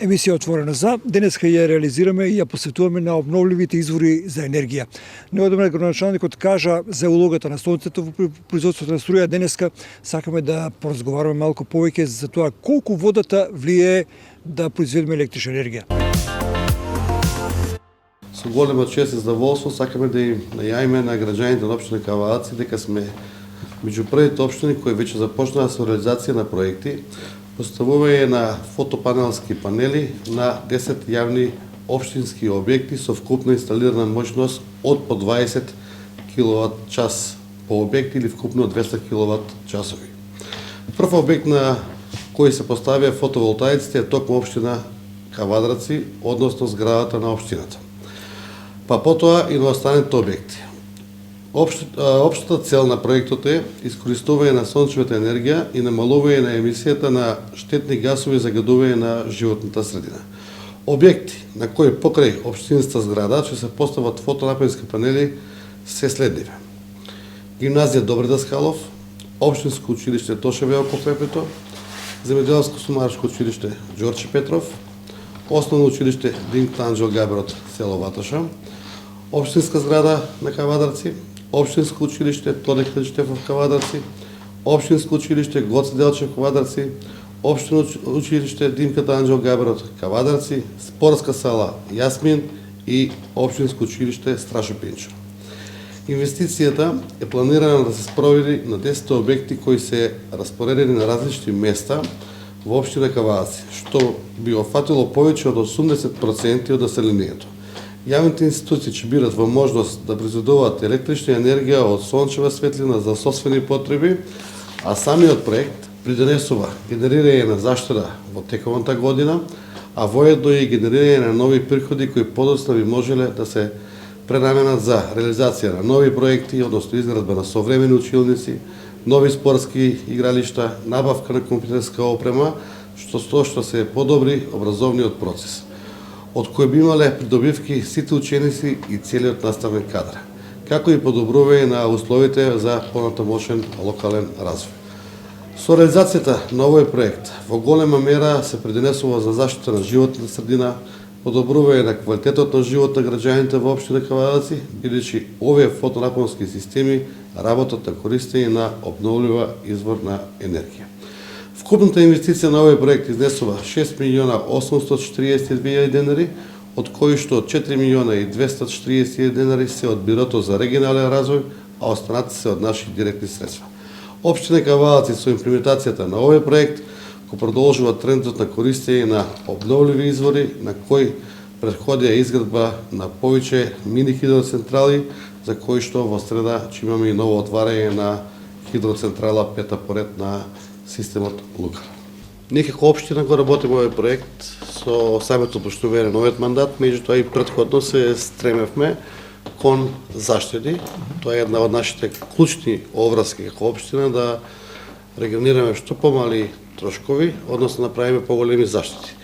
Емисија Отворена за. Денеска ја реализираме и ја посветуваме на обновливите извори за енергија. Неодамна градоначалникот кажа за улогата на сонцето во производството на струја. Денеска сакаме да поразговараме малку повеќе за тоа колку водата влијае да произведеме електрична енергија. Со голема чест и задоволство сакаме да им најавиме на граѓаните на општина Кавадаци дека сме меѓу првите општини кои веќе започнаа со реализација на проекти, поставување на фотопанелски панели на 10 јавни општински објекти со вкупна инсталирана моќност од по 20 киловат час по објект или вкупно 200 киловат часови. Прв објект на кој се поставија фотоволтаиците е токму општина Кавадраци, односно зградата на општината. Па потоа и на останатите објекти. Општата цел на проектот е искористување на сончевата енергија и намалување на емисијата на штетни гасови за загадување на животната средина. Објекти на кои покрај општинската зграда ќе се постават фотонапонски панели се следниве: Гимназија Добри Даскалов, Општинско училиште Тошеве околу Крепето, Земјоделско сумарско училиште Ѓорче Петров, Основно училиште Динко Анџел Габрот, село Ватоша, Општинска зграда на Кавадарци, Општинско училиште Тоде Хриштефов Кавадарци, Општинско училиште Гоце Делчев Кавадарци, Општино училиште Димката Анџел Габрот Кавадарци, спортска сала Јасмин и Општинско училиште Страшо Пинчо. Инвестицијата е планирана да се спроведи на 10 објекти кои се распоредени на различни места во општина Кавадаци, што би офатило повеќе од 80% од населението. Јавните институции ќе бидат во можност да произведуваат електрична енергија од сончева светлина за сопствени потреби, а самиот проект придонесува генерирање на заштеда во тековната година, а воедно и генерирање на нови приходи кои подоцна би можеле да се пренаменат за реализација на нови проекти, односно изградба на современи училници, нови спортски игралишта, набавка на компјутерска опрема, што се подобри образовниот процес, од кој би имале придобивки сите ученици и целиот наставен кадар, како и подобрување на условите за понатамошен локален развој. Со реализацијата на овој проект во голема мера се придонесува за заштита на животната средина, подобрување на квалитетот на живот на граѓаните во општина Кавадаци, бидејќи овие фотонапонски системи работат на користење на обновлива извор на енергија. Вкупната инвестиција на овој проект изнесува 6.842.000 денари, од кои што 4.240.000 денари се од Бирото за регионален развој, а останатите се од наши директни средства. Општина Кавадаци со имплементацијата на овој проект го продолжува трендот на користење на обновливи извори, на кој претходија изградба на повеќе мини хидроцентрали, за кои што во среда ќе имаме и ново отварање на хидроцентрала пета поред на системот Лукар. Ние како општина го работиме овој проект со самото почнување на новиот мандат, меѓутоа и претходно се стремевме кон заштеди. Тоа е една од нашите клучни обврски како општина да регионираме што помали трошкови, односно направиме поголеми заштити.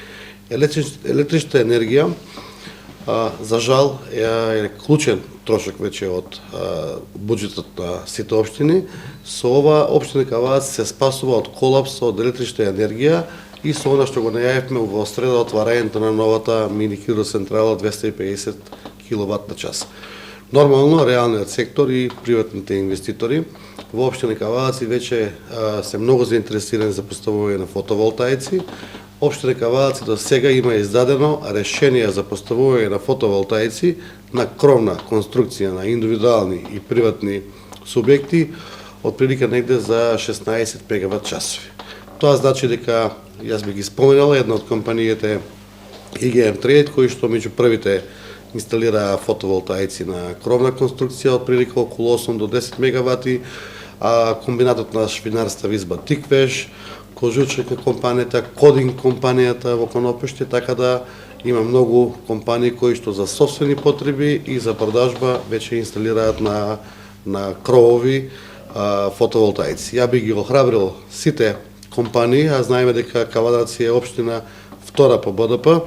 Електричната енергија, за жал, е клучен трошок веќе од буџетот на сите општини. Со ова општина Кавадаци се спасува од колапс од електрична енергија и со она што го најавивме во среда отварањето на новата мини хидроцентрала 250 киловат на час. Нормално, реалниот сектор и приватните инвеститори во општина Кавадаци веќе се многу заинтересирани за поставување на фотоволтаици. Општина Кавадаци до сега има издадено решение за поставување на фотоволтаици на кровна конструкција на индивидуални и приватни субјекти од прилика негде за 16 мегават часови. Тоа значи дека, јас би ги споменала, една од компаниите EGM Trade, кои што меѓу првите инсталираа фотоволтаици на кровна конструкција од прилика околу 8 до 10 мегавати, а комбинатот на швинарства Визба Тиквеш, Кожучек компанијата, Кодинг компанијата во Конопиште, така да има многу компании кои што за собствени потреби и за продажба веќе инсталираат на кровови фотоволтаици. Ја би ги охрабрил сите компании, а знаеме дека Кавадаци е општина втора по БДП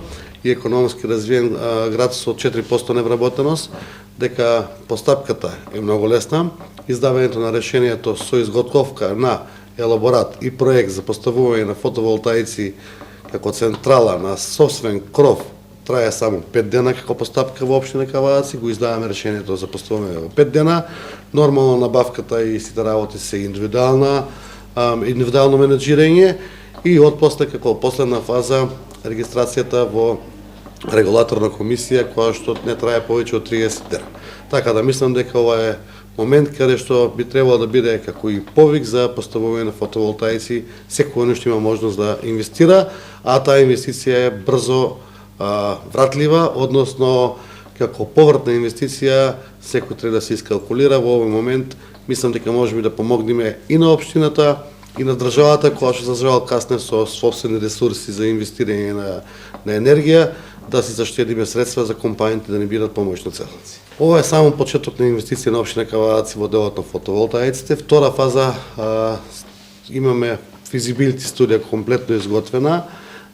и економски развиен град со 4% невработеност, дека постапката е многу лесна. Издавањето на решението со изготовка на елаборат и проект за поставување на фотоволтаици како централа на собствен кров трае само 5 дена како постапка во општина Кавадарци, го издаваме решението за поставување во 5 дена. Нормално набавката и сите работи се индивидуално менеджирање и отпосле како последна фаза регистрацијата во регулаторна комисија која што не трае повеќе од 30 дена. Така да мислам дека ова е момент каде што би требало да биде како и повик за поставување на фотоволтаици, секој нешто има можност да инвестира, а таа инвестиција е брзо вратлива, односно како повратна инвестиција секој треба да се искалкулира во овој момент. Мислам дека можеме да помогнеме и на општината и на државата која што за жал касне со собствени ресурси за инвестирање на енергија, да си заштедиме средства за компаниите да не бидат помошници. Ова е само почеток на инвестиција на општина Кавадарци во делот на фотоволтаиците. Втора фаза имаме физибилити студија комплетно изготвена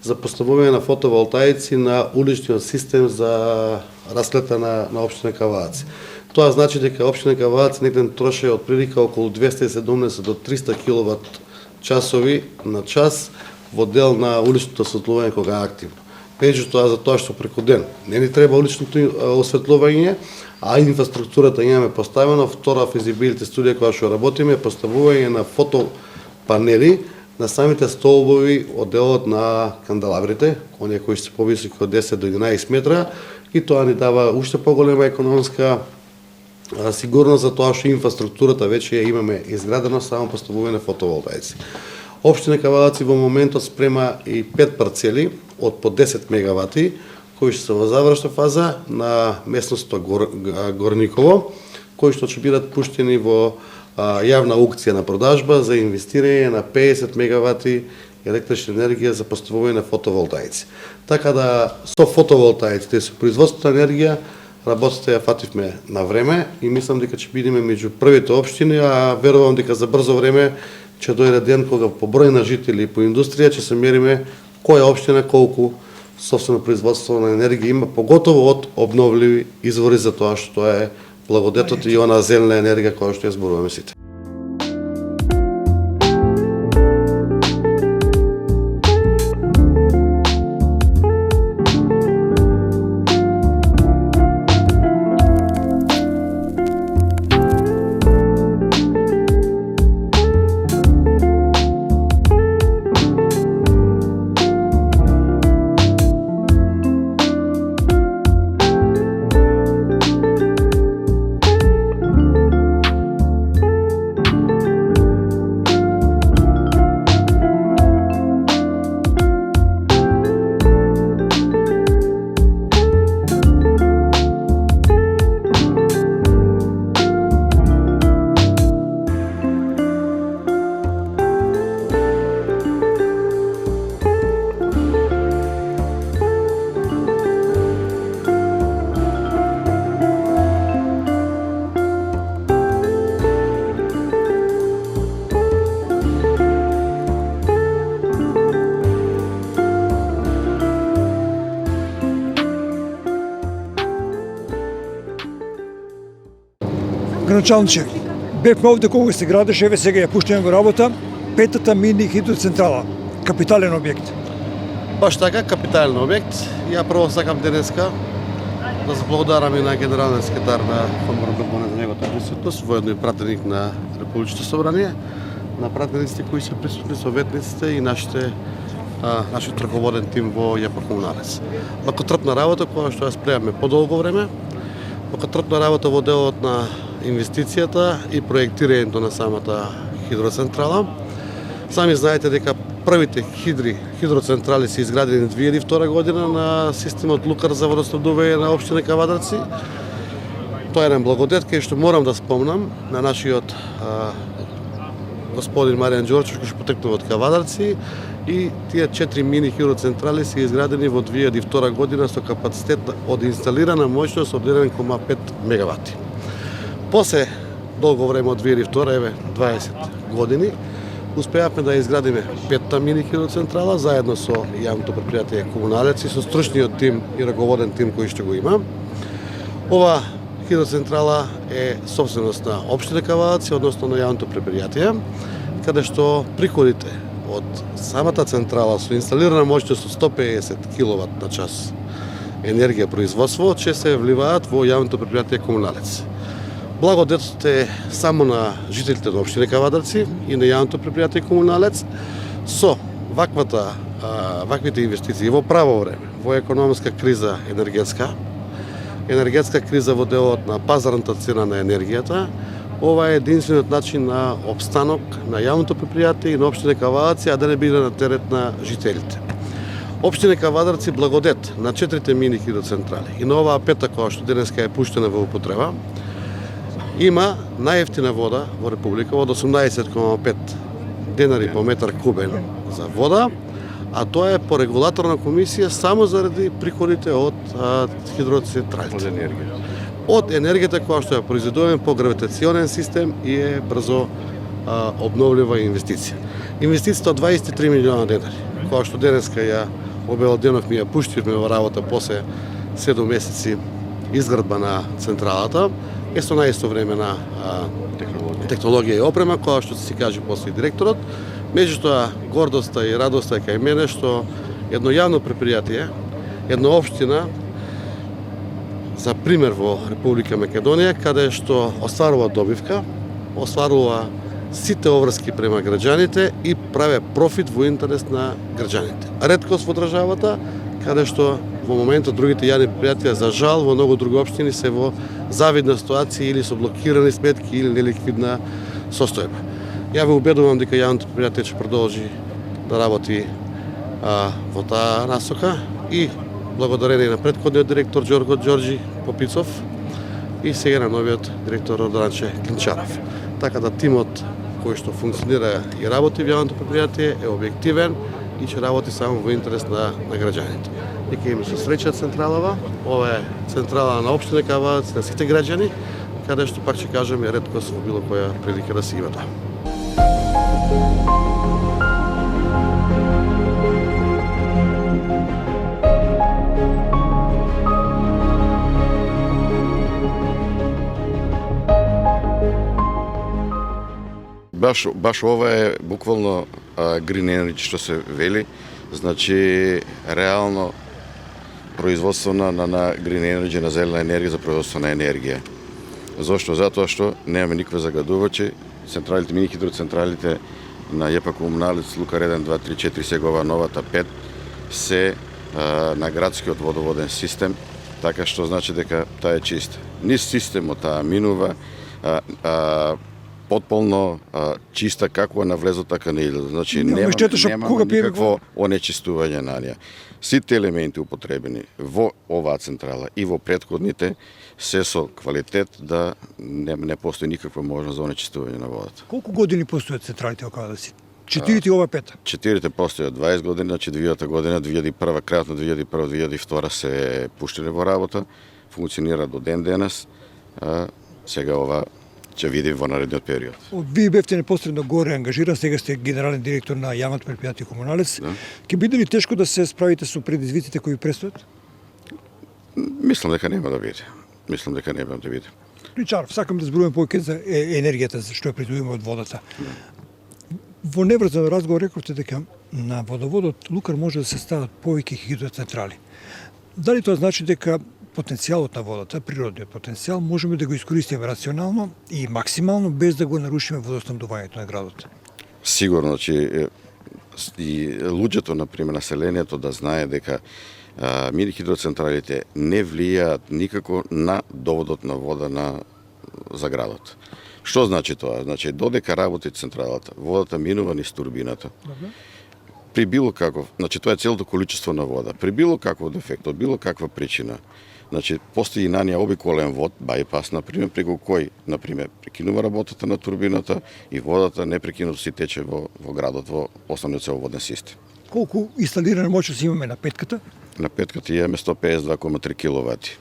за поставување на фотоволтаици на уличниот систем за расплета на општина Кавадарци. Тоа значи дека општина Кавадарци негде троше од прилика околу 270 до 300 киловат часови на час во дел на уличното осветлување кога е активно. Меѓутоа за тоа што преку ден не ни треба уличното осветлување, а инфраструктурата имаме поставено. Втора физибилити студија која што работиме е поставување на фотопанели на самите столбови од делот на канделабрите, оние кои се повисоки од 10 до 11 метра, и тоа ни дава уште поголема економска сигурност за тоа што инфраструктурата веќе ја имаме изградена, само поставување на фотоволтаици. Општина Кавадарци во моментот спрема и 5 парцели од по 10 мегавати, кои што се во завршна фаза на местноста Горниково, кои што ќе бидат пуштени во јавна аукција на продажба за инвестирање на 50 мегавати електрична енергија за поставување на фотоволтаици. Така да со фотоволтаиците и со производството на енергија работата ја фативме на време и мислам дека ќе бидеме меѓу првите општини, а верувам дека за брзо време ќе дојде ден кога по број на жители и по индустрија ќе се мериме која општина колку собствено производство на енергија има, поготово од обновливи извори, за тоа што е благодетот и она зелена енергија која што ја зборуваме сите. Граначалниче, бевме овде кога се градеше, еве сега ја пуштаме во работа, петата мини хидроцентрала, капитален објект. Баш така, капитален објект. Ја прво сакам денеска да заблагодарам и на генералниот секретар на ФМРБ за неговата присутност, воедно и пратеник на Републичното собрание, на пратениците кои се присутни, советниците и нашиот раководен тим во ЈП Комуналец. Бакотрпна работа која што ја спремаме подолго време, бакотрпна работа во делот на инвестицијата и проектирањето на самата хидроцентрала. Сами знаете дека првите хидроцентрали се изградени 2002 година на системот Лукар за водоснабдување на општина Кавадарци. Тоа е еден благодет кај што морам да спомнам на нашиот господин Маријан Ѓорчев кој што потекнува од Кавадарци, и тие 4 мини хидроцентрали се изградени во 2002 година со капацитет од инсталирана моќност од 1,5 мегавати. После долго време од 2002, еве 20 години, успеавме да изградиме 5-та мини хидроцентрала заедно со јавното претпријатие Комуналец и со стручниот тим и раководен тим кој што го има. Ова хидроцентрала е собственост на општина Кавадарци, односно на јавното претпријатие, каде што приходите од самата централа со инсталирана моќност од 150 киловат на час енергија производство ќе се вливаат во јавното предпријатие Комуналец. Благодетот е само на жителите на општина Кавадарци и на јавното предпријатие Комуналец со ваквите инвестиции во право време, во економска криза енергетска криза во делот на пазарната цена на енергијата. Ова е единствениот начин на опстанок на јавното предпријатие и на општина Кавадарци, а да не биде на терет на жителите. Општина Кавадарци благодет на 4 мини хидроцентрали и на оваа пета која што денеска е пуштена во употреба, има најевтина вода во Република од 18,5 денари по метар кубен за вода, а тоа е по регулаторна комисија само заради приходите од хидроцентралите. Од енергијата која што ја произведуваме по гравитационен систем и е брзо обновлива инвестиција. Инвестицијата од 23 милиона денари, која што денеска ја обелоденовме и ја пуштивме во работа после 7 месеци изградба на централата, е со најсовремена технологија и опрема, која што се каже после директорот. Меѓутоа, гордоста и радоста е кај мене што едно јавно предпријатие, една општина, за пример во Република Македонија, каде што остварува добивка, остварува сите обврски према граѓаните и праве профит во интерес на граѓаните. Реткост во државата, каде што во моментот другите јавни предпријатија, за жал, во многу други општини се во завидна ситуација или со блокирани сметки или неликвидна состојба. Ја ве убедувам дека јавното предпријатие ќе продолжи да работи во таа насока и благодарение на претходниот директор Ѓорго Ѓорѓи Попицов и сега на новиот директор Родранче Клинчаров. Така да тимот кој што функционира и работи во јавното предпријатие е објективен и ќе работи само во интерес на граѓаните. Дека им се среќа централава, ова е централа на општина Кавадарци, на сите граѓани, каде што пак ќе кажам е реткост во било која прилика да се има тоа. Баш ова е буквално green energy што се вели, значи реално производство на green energy, на зелена енергија за производство на енергија. Зошто? Затоа што немаме никакви загадувачи, централите, мини хидроцентралите на ЈП Комуналец, Лукар 1, 2, 3, 4, сега ова новата 5, се на градскиот водоводен систем, така што значи дека таа е чиста. Низ системот таа минува потполно чиста како на влезот, така на излезот. Значи нема никакво онечистување на неа. Сите елементи употребени во оваа централа и во претходните се со квалитет да не постои никаква можност за онечистување на водата. Колку години постојат централите во Кавадарци? 4 и ова 5? 4 постојат 20 години, значи 2001, крајот на 2001-2002 се пуштени во работа, функционира до ден денес, сега ова ќе видим во наредниот период. Вие бевте непосредно горе ангажиран, сега сте генерален директор на јавното предпријатие Комуналец. Ќе биде ли тешко да се справите со предизвиците кои престојат? Мислам дека нема да биде. Клинчаров, сакам да зборуваме повеќе за енергијата што ја произведуваме од водата. Во неврзан разговор рековте дека на водоводот Лукар може да се стават повеќе хидроцентрали. Дали тоа значи дека потенцијалот на водата, природниот потенцијал, можеме да го искористиме рационално и максимално без да го нарушиме водоснабдувањето на градот? Сигурно, че и луѓето, например, населението да знае дека мини хидроцентралите не влијаат никако на доводот на вода за градот. Што значи тоа? Значи, додека работи централата, водата минува низ турбината. При било каков, значи тоа е целото количество на вода. При било каков дефект, од било каква причина, значи постои на неа обиколен вод, байпас, например, преку кој, например, прекинува работата на турбината и водата непрекинуто си тече во градот, во основниот цевоводен систем. Колку инсталирана моќност имаме на петката? На петката имаме 152,3 киловати.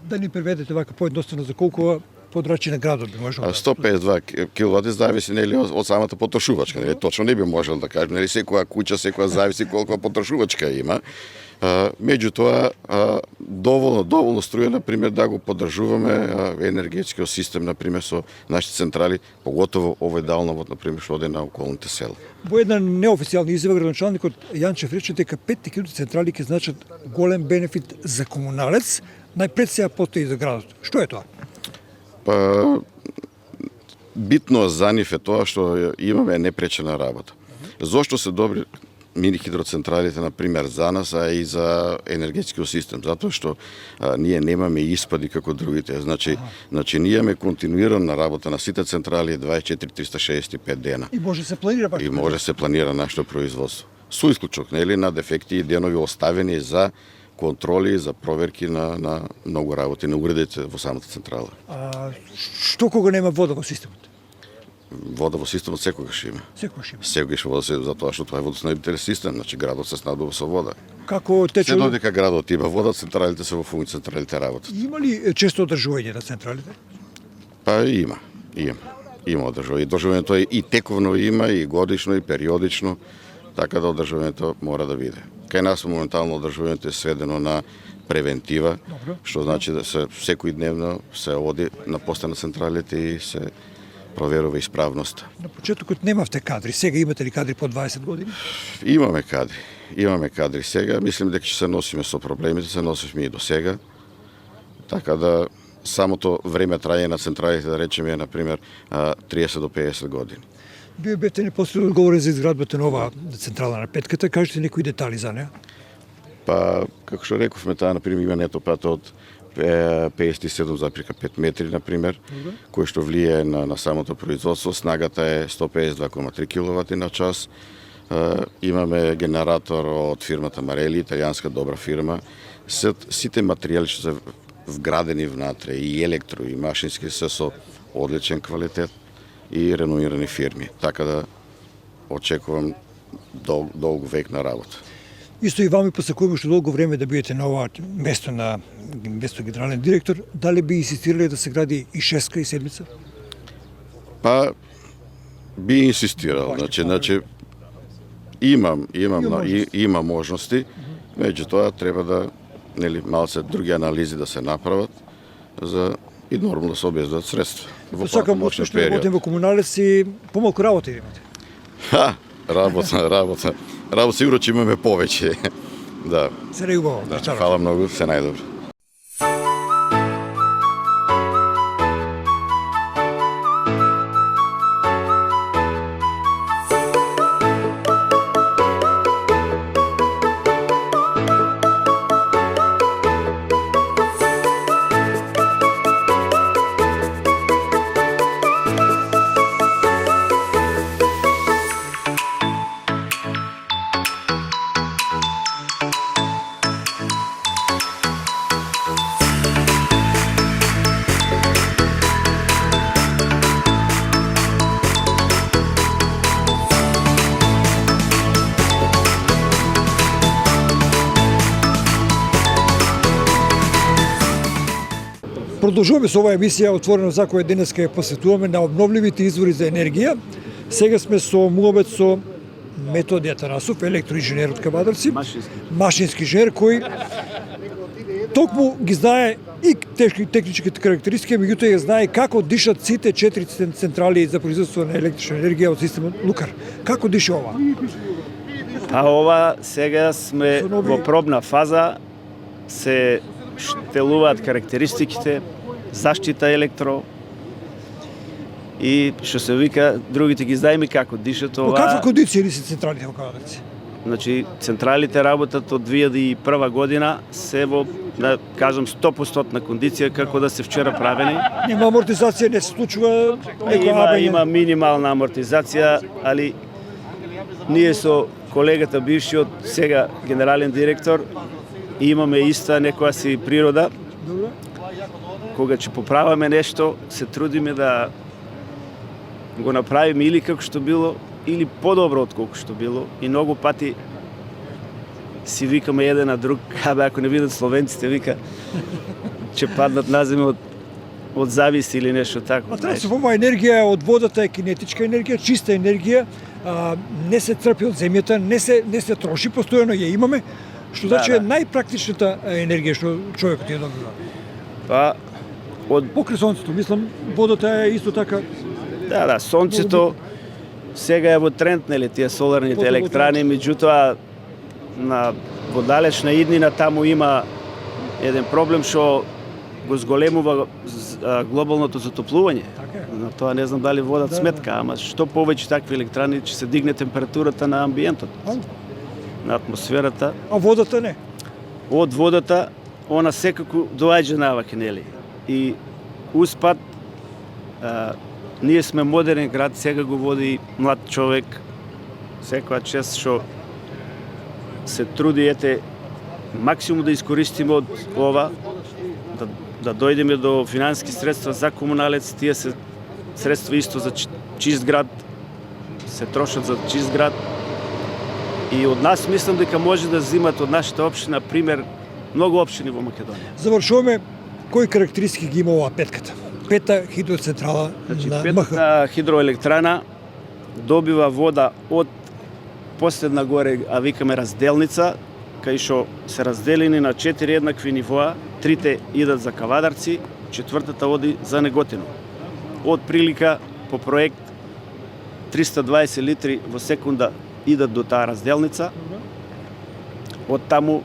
Да ни преведете вака поедноставно за колку подрачи на градот би можел да... 152 киловати зависи нели од самата потрошувачка, нели точно не би можел да кажем, нели секоја куќа, секоја зависи колку потрошувачка има. Меѓутоа, доволно струја, например, да го поддржуваме енергетскиот систем, например, со нашите централи, поготово овој далновод, например, што оде на околните села. Во една неофицијална изјава градоначалникот Јанчев рече дека 5 хидроцентрали ќе значат голем бенефит за комуналец, најпред сега постои за градот. Што е тоа? Па, битно за нив е тоа што имаме непречена работа. Зошто се добри мини хидроцентралите, например, за нас, а и за енергетскиот систем? Затоа што ние немаме испади како другите. Значи ние имаме континуирана работа на сите централи 24-365 дена. И може се планира баш. И може се планира нашето производство. Со исклучок, нели, на дефекти и денови оставени за контроли, за проверки на многу работи на уредите во самата централа. Што кога нема вода во системот? Вода во системот секогаш има. Секогаш има. Секогаш вода се, затоа што тоа е водоснабдителен систем, значи градот се снабдува со вода. Како тече? Се додека градот има вода, централите се во функција, централите работат. Има ли често одржување на централите? Па има. Има одржување. Одржувањето е и тековно има, и годишно, и периодично, така да одржувањето мора да биде. Кај нас моментално одржувањето е сведено на превентива, што значи да се секој дневно се оди на поста на централите и се проверува исправноста. На почетокот немавте кадри, сега имате ли кадри по 20 години? Имаме кадри сега, мислим дека ќе се носиме со проблемите, се носивме и до сега. Така да самото време трајање на централите, да речеме, е, например, 30 до 50 години. Вие бевте непосредно одговорен за изградбата на оваа централа на Петката, кажете некои детали за неа? Па, како што рековме, таа, например, има нетопат од 57,5 метри, например, кој што влие на самото производство. Снагата е 152,3 киловати на час. Имаме генератор од фирмата Марели, италијанска добра фирма. Сите материјали што се вградени внатре, и електро, и машински, се со одличен квалитет и реномирани фирми. Така да очекувам долго век на работа. Исто и вами посакуваме што долго време да бидете на ова место генерален директор, дали би инсистирале да се гради и шеска и седмица? Па би инсистирал, значи има можности, меѓутоа треба да, нели, малце други анализи да се направат за и нормално да се обезбедат средства. Сакам успешно да работим во комуналец и помалку работа имате. Работа сигурно ќе имаме повеќе. Да. Се неубаво. Да, фала многу, се најдобро. Продолжуваме со оваа емисија отворено за која денеска ја посветуваме на обновливите извори за енергија. Сега сме со муабет со Методи Атанасов, електроинженер од Кавадарци, машински инженер кој токму ги знае и техничките карактеристики, меѓутоа ја знае како дишат сите 4 централи за производство на електрична енергија од системот Лукар. Како диша ова? А ова сега сме во пробна фаза, се штелуваат карактеристиките, заштита електро и што се вика, другите ги знаеме како дишат ова. Во каква кондиција ли се централите во Кавадарци? Значи, централите работат од 2001 година, се во, да кажам, 100% кондиција како да се вчера правени. Нема амортизација, не се случува Има минимална амортизација, али ние со колегата бившиот, сега генерален директор, имаме иста некоја си природа. Кога ќе поправаме нешто, се трудиме да го направиме или како што било, или подобро од колку што било. И многу пати си викаме еден на друг, ако не видат словенците, вика, ќе паднат на земја од завист или нешто тако. Оваа енергија од водата е кинетичка енергија, чиста енергија, не се црпи од земјата, не се троши, постојано ја имаме, Што значи Да. најпрактичната енергија што човекот ја добива. Па, од Покрај сонцето, мислам, водата е исто така. Да, сонцето сега е во тренд, нели, тие соларните Фотоволтаици. електрани, меѓутоа во далечна иднина таму има еден проблем што го зголемува глобалното затоплување. Така е. На тоа не знам дали водат сметка, ама што повеќе такви електрани ќе се дигне температурата на амбиентот, на атмосферата. А водата не. Од водата, она секако доаѓа наваќе, нели. И успат, ние сме модерен град, сега го води млад човек, секоја чест што се труди, максимум да искористиме од ова, да дојдеме до финансиски средства за комуналец, тие се средства исто за чист град, се трошат за чист град. И од нас мислам дека може да взимат од нашата општина пример многу општини во Македонија. Завршуваме, кои карактеристики ги има оваа петката? Пета хидроцентрала Значи, на МХ. петата хидроелектрана добива вода од последна горе, а викаме разделница, кај што се разделени на 4 еднакви нивоа, 3 идат за Кавадарци, 4-та оди за Неготино. Од прилика по проект 320 литри во секунда идат до таа разделница. Од таму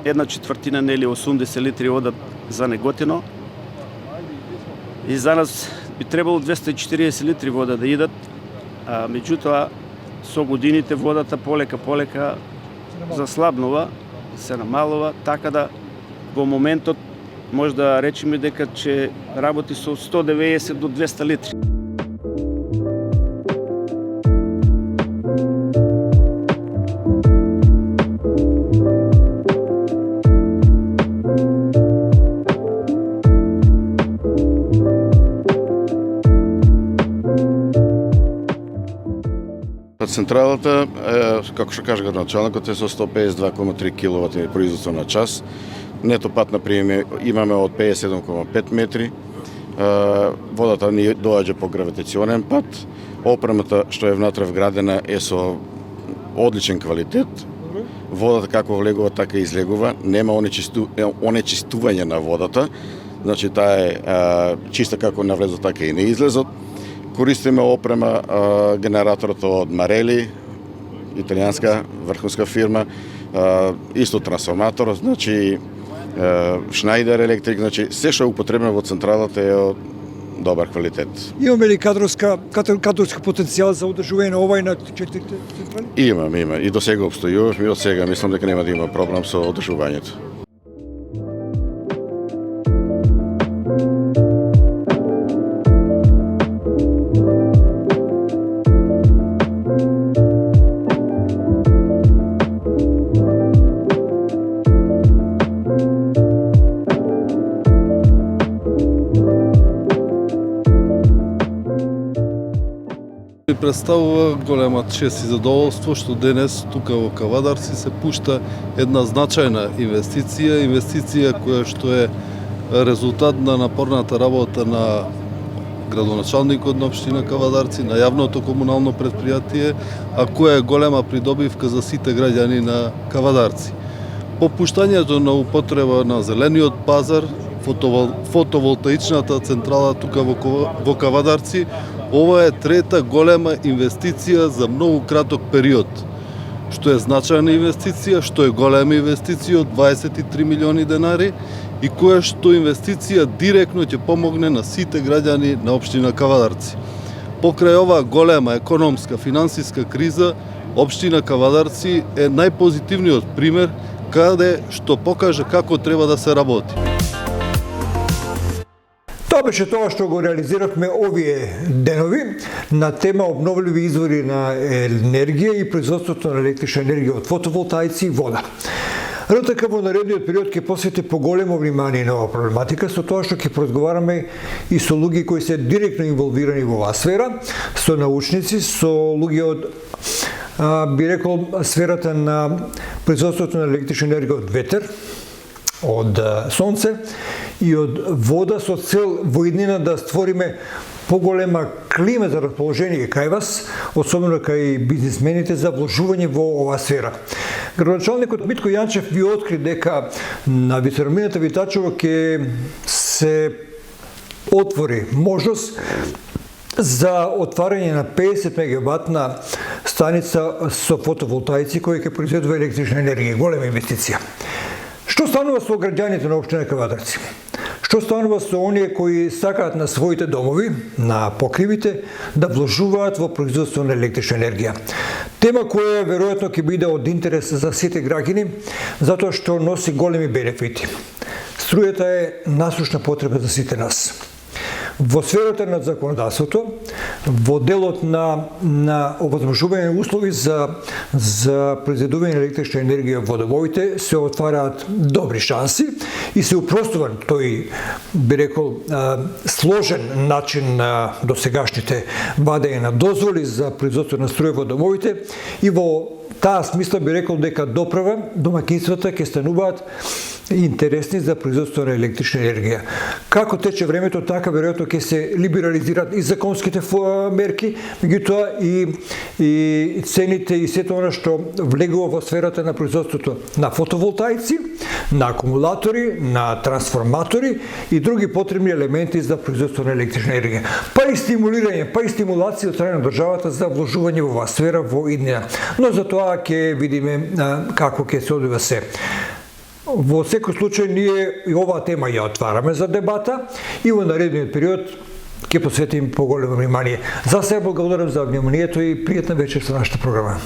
1/4, нели 80 литри одат за Неготино. И за нас би требало 240 литри вода да идат, а меѓутоа со годините водата полека заслабнува, се намалува, така да во моментот може да речеме дека ќе работи со 190 до 200 литри. Централата, како што кажа градоначалникот, е со 152,3 киловати производство на час. Нето пат на прием имаме од 57,5 метри. Водата ни доаѓа по гравитационен пат. Опремата што е внатре вградена е со одличен квалитет. Водата како влегува, така и излегува. Нема онечистување на водата. Значи, таа е чиста како навлезот, така и на излезот. Користиме опрема, генераторот од Марели, италијанска врхунска фирма, исто трансформатор, значи Шнајдер Електрик, значи се што е употребено во централата е од добар квалитет. Имаме ли кадрски потенцијал за одржување на ова и на 4 централи? Има. И до сега обстојуваме, и од сега мислам дека нема да има проблем со одржувањето. Представува голема чест и задоволство што денес тука во Кавадарци се пушта една значајна инвестиција која што е резултат на напорната работа на градоначалникот на општина Кавадарци, на јавното комунално предпријатие, а која е голема придобивка за сите граѓани на Кавадарци. По пуштањето на употреба на зелениот пазар, фотоволтаичната централа тука во Кавадарци, ова е трета голема инвестиција за многу краток период, што е значајна инвестиција, што е голема инвестиција од 23 милиони денари и која што инвестиција директно ќе помогне на сите граѓани на општина Кавадарци. Покрај оваа голема економска, финансиска криза, општина Кавадарци е најпозитивниот пример каде што покажа како треба да се работи. Тоа беше тоа што го реализиравме овие денови на тема обновливи извори на енергија и производството на електрична енергија од фотоволтаици и вода. РТК во наредниот период ќе посвети поголемо внимание на оваа проблематика, со тоа што ќе поразговараме и со луѓе кои се директно инволвирани во оваа сфера, со научници, со луѓе од би рекол сферата на производството на електрична енергија од ветер, од сонце и од вода, со цел во иднина да створиме поголема клима за расположение кај вас, особено кај бизнисмените за вложување во оваа сфера. Градоначалникот Митко Јанчев ви откри дека на вицерамината Витачево ќе се отвори можност за отварање на 50 мегаватна станица со фотоволтаици која ќе произведува електрична енергија, голема инвестиција. Што станува со граѓаните на општина Кавадарци? Што станува со оние кои сакаат на своите домови, на покривите, да вложуваат во производство на електрична енергија? Тема која веројатно ќе биде од интерес за сите граѓани, затоа што носи големи бенефити. Струјата е насушна потреба за сите нас. Во сферата на законодавството, во делот на овозможување услови за произведување на електрична енергија во домовите се отвараат добри шанси и се упростува тој, би рекол, сложен начин на досегашните вадење на дозволи за производство на струја во домовите и во таа смисла би рекол дека доправа домаќинствата ќе стануваат интересни за производство на електрична енергија. Како тече времето, така веројатно ќе се либерализираат и законските мерки, меѓутоа и цените и сето она што влегува во сферата на производството на фотоволтаици, на акумулатори, на трансформатори и други потребни елементи за производство на електрична енергија. Па и стимулирање, па и стимулација од страна на државата за вложување во оваа сфера во иднина. Но за тоа ќе видиме како ќе се одвива се. Во секој случај ние и оваа тема ја отвараме за дебата и во наредниот период ќе посветиме поголемо внимание. За сега благодарам за вниманието и пријатна вечер со нашата програма.